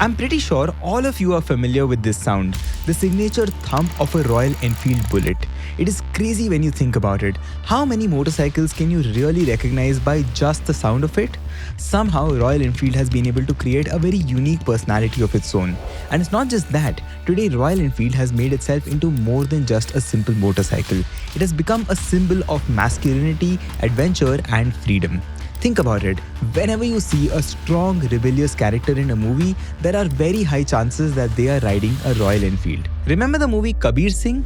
I'm pretty sure all of you are familiar with this sound, the signature thump of a Royal Enfield bullet. It is crazy when you think about it. How many motorcycles can you really recognize by just the sound of it? Somehow, Royal Enfield has been able to create a very unique personality of its own. And it's not just that. Today, Royal Enfield has made itself into more than just a simple motorcycle. It has become a symbol of masculinity, adventure, and freedom. Think about it. Whenever you see a strong, rebellious character in a movie, there are very high chances that they are riding a Royal Enfield. Remember the movie Kabir Singh?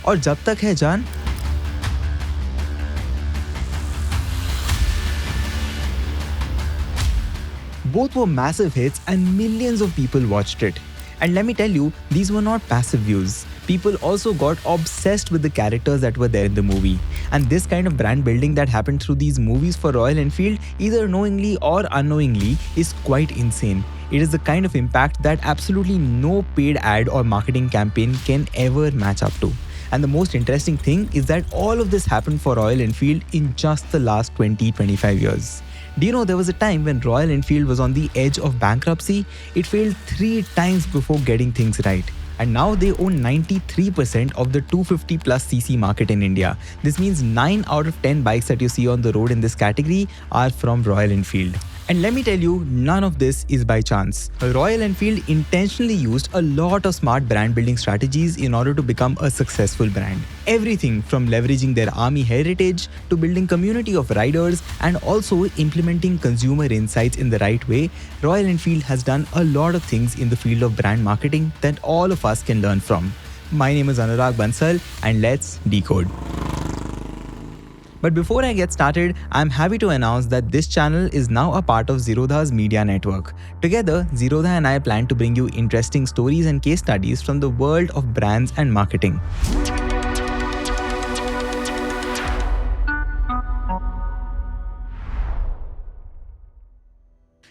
और जब तक है जान? Both were massive hits and millions of people watched it. And let me tell you, these were not passive views. People also got obsessed with the characters that were there in the movie. And this kind of brand building that happened through these movies for Royal Enfield, either knowingly or unknowingly, is quite insane. It is the kind of impact that absolutely no paid ad or marketing campaign can ever match up to. And the most interesting thing is that all of this happened for Royal Enfield in just the last 20-25 years. Do you know there was a time when Royal Enfield was on the edge of bankruptcy? It failed 3 times before getting things right. And now they own 93% of the 250+cc market in India. This means 9 out of 10 bikes that you see on the road in this category are from Royal Enfield. And let me tell you, none of this is by chance. Royal Enfield intentionally used a lot of smart brand building strategies in order to become a successful brand. Everything from leveraging their army heritage to building community of riders and also implementing consumer insights in the right way, Royal Enfield has done a lot of things in the field of brand marketing that all of us can learn from. My name is Anurag Bansal and let's decode. But before I get started, I'm happy to announce that this channel is now a part of Zerodha's media network. Together, Zerodha and I plan to bring you interesting stories and case studies from the world of brands and marketing.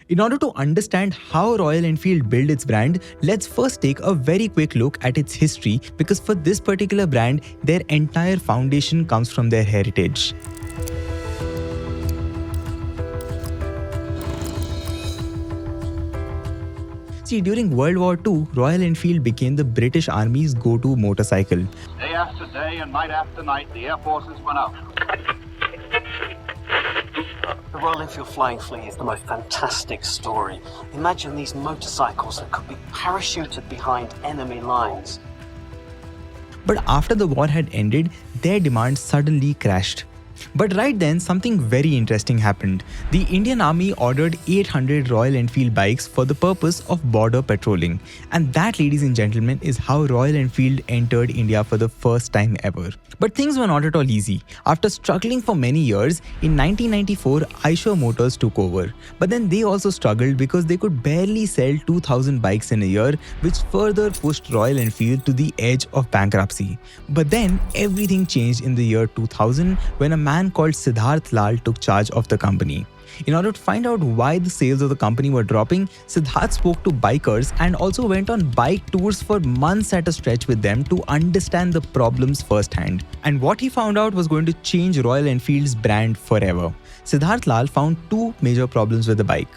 In order to understand how Royal Enfield built its brand, let's first take a very quick look at its history, because for this particular brand, their entire foundation comes from their heritage. See, during World War II, Royal Enfield became the British Army's go-to motorcycle. Day after day and night after night, the air forces went out. The Royal Enfield Flying Flea is the most fantastic story. Imagine these motorcycles that could be parachuted behind enemy lines. But after the war had ended, their demand suddenly crashed. But right then, something very interesting happened. The Indian Army ordered 800 Royal Enfield bikes for the purpose of border patrolling. And that, ladies and gentlemen, is how Royal Enfield entered India for the first time ever. But things were not at all easy. After struggling for many years, in 1994, Eicher Motors took over. But then they also struggled because they could barely sell 2,000 bikes in a year, which further pushed Royal Enfield to the edge of bankruptcy. But then everything changed in the year 2000 when a man called Siddhartha took charge of the company. In order to find out why the sales of the company were dropping, Siddhartha spoke to bikers and also went on bike tours for months at a stretch with them to understand the problems firsthand. And what he found out was going to change Royal Enfield's brand forever. Siddhartha found 2 major problems with the bike.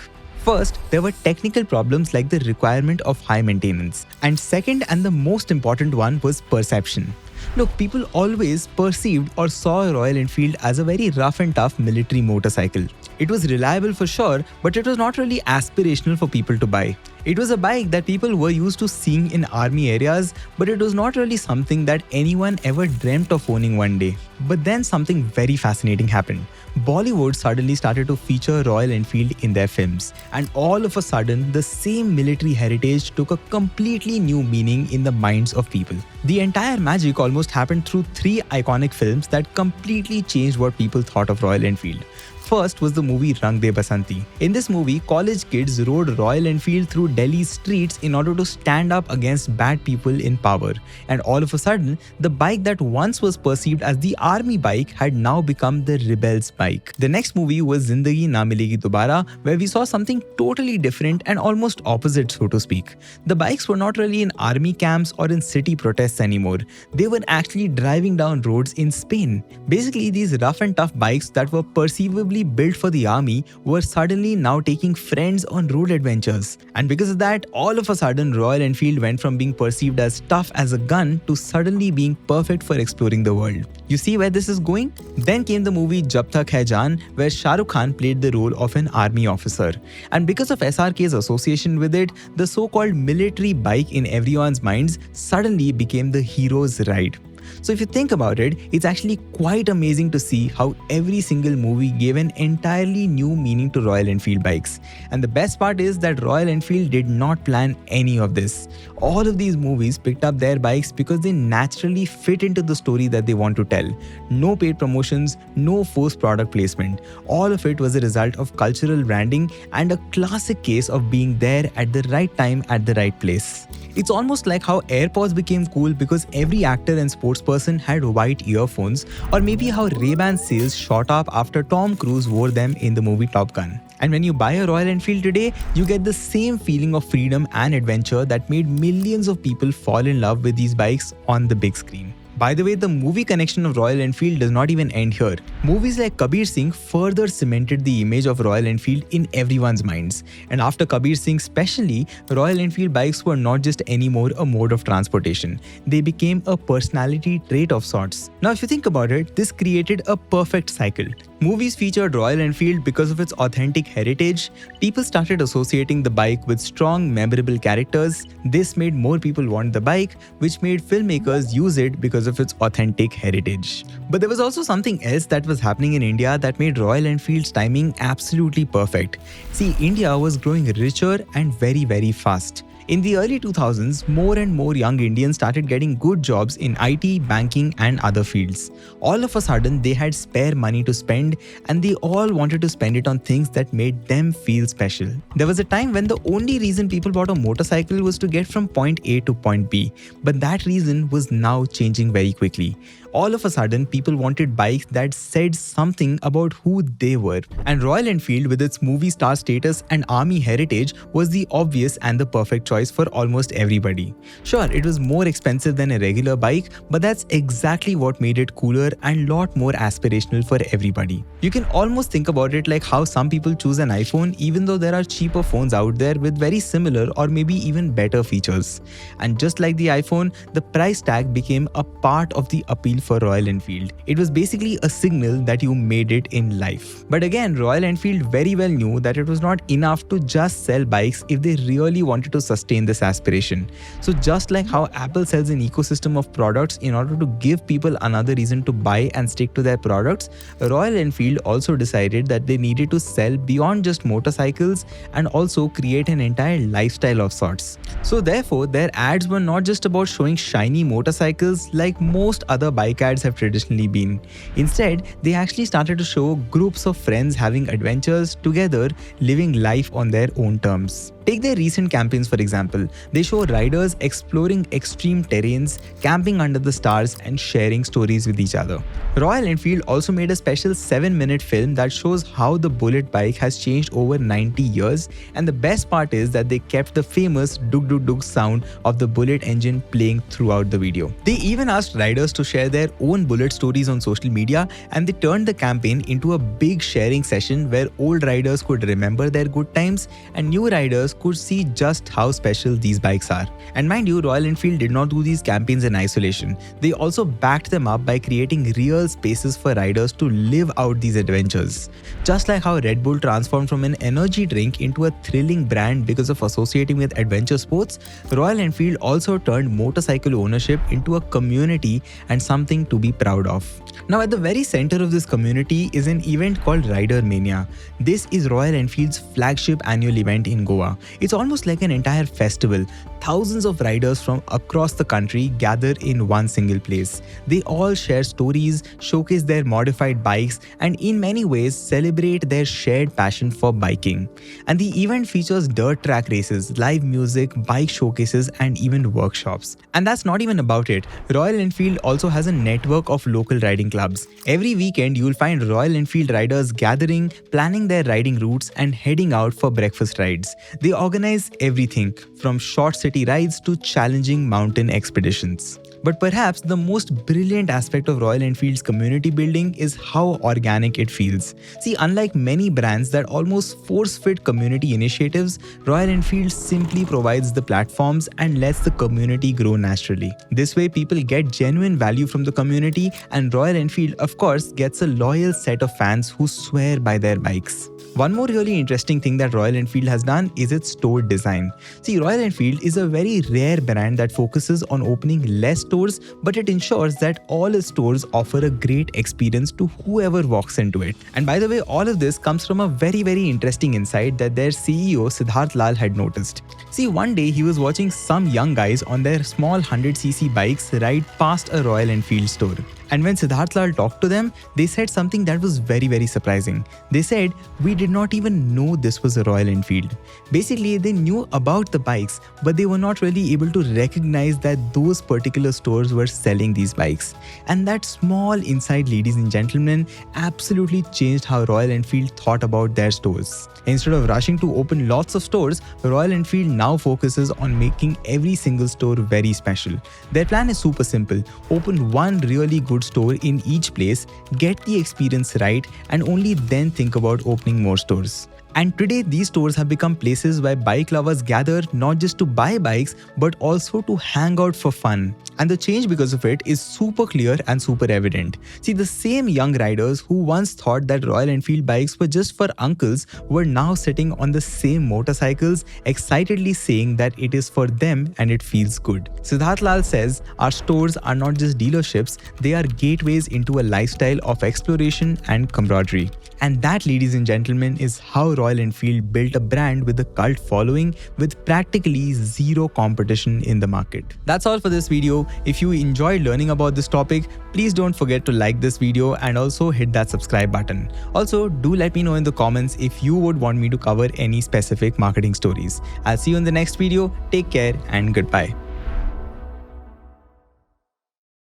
First, there were technical problems like the requirement of high maintenance. And second, and the most important one, was perception. Look, people always perceived or saw Royal Enfield as a very rough and tough military motorcycle. It was reliable for sure, but it was not really aspirational for people to buy. It was a bike that people were used to seeing in army areas, but it was not really something that anyone ever dreamt of owning one day. But then something very fascinating happened. Bollywood suddenly started to feature Royal Enfield in their films, and all of a sudden, the same military heritage took a completely new meaning in the minds of people. The entire magic almost happened through 3 iconic films that completely changed what people thought of Royal Enfield. First was the movie Rang De Basanti. In this movie, college kids rode Royal Enfield through Delhi's streets in order to stand up against bad people in power. And all of a sudden, the bike that once was perceived as the army bike had now become the rebel's bike. The next movie was Zindagi Na Milegi Dobara, where we saw something totally different and almost opposite, so to speak. The bikes were not really in army camps or in city protests anymore. They were actually driving down roads in Spain. Basically, these rough and tough bikes that were perceivably specially built for the army were suddenly now taking friends on road adventures. And because of that, all of a sudden Royal Enfield went from being perceived as tough as a gun to suddenly being perfect for exploring the world. You see where this is going? Then came the movie Jab Tak Hai Jaan, where Shah Rukh Khan played the role of an army officer. And because of SRK's association with it, the so-called military bike in everyone's minds suddenly became the hero's ride. So if you think about it, it's actually quite amazing to see how every single movie gave an entirely new meaning to Royal Enfield bikes. And the best part is that Royal Enfield did not plan any of this. All of these movies picked up their bikes because they naturally fit into the story that they want to tell. No paid promotions, no forced product placement. All of it was a result of cultural branding and a classic case of being there at the right time at the right place. It's almost like how AirPods became cool because every actor and sports person had white earphones, or maybe how Ray-Ban sales shot up after Tom Cruise wore them in the movie Top Gun. And when you buy a Royal Enfield today, you get the same feeling of freedom and adventure that made millions of people fall in love with these bikes on the big screen. By the way, the movie connection of Royal Enfield does not even end here. Movies like Kabir Singh further cemented the image of Royal Enfield in everyone's minds. And after Kabir Singh especially, Royal Enfield bikes were not just anymore a mode of transportation. They became a personality trait of sorts. Now if you think about it, this created a perfect cycle. Movies featured Royal Enfield because of its authentic heritage. People started associating the bike with strong, memorable characters. This made more people want the bike, which made filmmakers use it because of its authentic heritage. But there was also something else that was happening in India that made Royal Enfield's timing absolutely perfect. See, India was growing richer and very fast. In the early 2000s, more and more young Indians started getting good jobs in IT, banking and other fields. All of a sudden, they had spare money to spend and they all wanted to spend it on things that made them feel special. There was a time when the only reason people bought a motorcycle was to get from point A to point B, but that reason was now changing very quickly. All of a sudden, people wanted bikes that said something about who they were. And Royal Enfield, with its movie star status and army heritage, was the obvious and the perfect choice for almost everybody. Sure, it was more expensive than a regular bike, but that's exactly what made it cooler and lot more aspirational for everybody. You can almost think about it like how some people choose an iPhone even though there are cheaper phones out there with very similar or maybe even better features. And just like the iPhone, the price tag became a part of the appeal for Royal Enfield. It was basically a signal that you made it in life. But again, Royal Enfield very well knew that it was not enough to just sell bikes if they really wanted to sustain this aspiration. So just like how Apple sells an ecosystem of products in order to give people another reason to buy and stick to their products, Royal Enfield also decided that they needed to sell beyond just motorcycles and also create an entire lifestyle of sorts. So therefore, their ads were not just about showing shiny motorcycles like most other bike ads have traditionally been. Instead, they actually started to show groups of friends having adventures together, living life on their own terms. Take their recent campaigns for example. They show riders exploring extreme terrains, camping under the stars and sharing stories with each other. Royal Enfield also made a special 7-minute film that shows how the Bullet bike has changed over 90 years, and the best part is that they kept the famous dug dug dug sound of the Bullet engine playing throughout the video. They even asked riders to share their own Bullet stories on social media, and they turned the campaign into a big sharing session where old riders could remember their good times and new riders could see just how special these bikes are. And mind you, Royal Enfield did not do these campaigns in isolation. They also backed them up by creating real spaces for riders to live out these adventures. Just like how Red Bull transformed from an energy drink into a thrilling brand because of associating with adventure sports, Royal Enfield also turned motorcycle ownership into a community and something to be proud of. Now at the very center of this community is an event called Rider Mania. This is Royal Enfield's flagship annual event in Goa. It's almost like an entire festival. Thousands of riders from across the country gather in one single place. They all share stories, showcase their modified bikes, and in many ways celebrate their shared passion for biking. And the event features dirt track races, live music, bike showcases, and even workshops. And that's not even about it. Royal Enfield also has a network of local riding clubs. Every weekend, you'll find Royal Enfield riders gathering, planning their riding routes, and heading out for breakfast rides. They organize everything from short city rides to challenging mountain expeditions. But perhaps the most brilliant aspect of Royal Enfield's community building is how organic it feels. See, unlike many brands that almost force-fit community initiatives, Royal Enfield simply provides the platforms and lets the community grow naturally. This way, people get genuine value from the community, and Royal Enfield, of course, gets a loyal set of fans who swear by their bikes. One more really interesting thing that Royal Enfield has done is its store design. See, Royal Enfield is a very rare brand that focuses on opening less stores, but it ensures that all its stores offer a great experience to whoever walks into it. And by the way, all of this comes from a very interesting insight that their CEO Siddhartha had noticed. See, one day he was watching some young guys on their small 100cc bikes ride past a Royal Enfield store. And when Siddhartha talked to them, they said something that was very surprising. They said, "We did not even know this was a Royal Enfield." Basically, they knew about the bikes, but they were not really able to recognize that those particular stores were selling these bikes. And that small insight, ladies and gentlemen, absolutely changed how Royal Enfield thought about their stores. Instead of rushing to open lots of stores, Royal Enfield now focuses on making every single store very special. Their plan is super simple: open one really good store in each place, get the experience right, and only then think about opening more stores. And today, these stores have become places where bike lovers gather not just to buy bikes, but also to hang out for fun. And the change because of it is super clear and super evident. See, the same young riders who once thought that Royal Enfield bikes were just for uncles were now sitting on the same motorcycles, excitedly saying that it is for them and it feels good. Siddharth Lal says, "Our stores are not just dealerships, they are gateways into a lifestyle of exploration and camaraderie." And that, ladies and gentlemen, is how Royal Enfield built a brand with a cult following with practically zero competition in the market. That's all for this video. If you enjoyed learning about this topic, please don't forget to like this video and also hit that subscribe button. Also, do let me know in the comments if you would want me to cover any specific marketing stories. I'll see you in the next video. Take care and goodbye.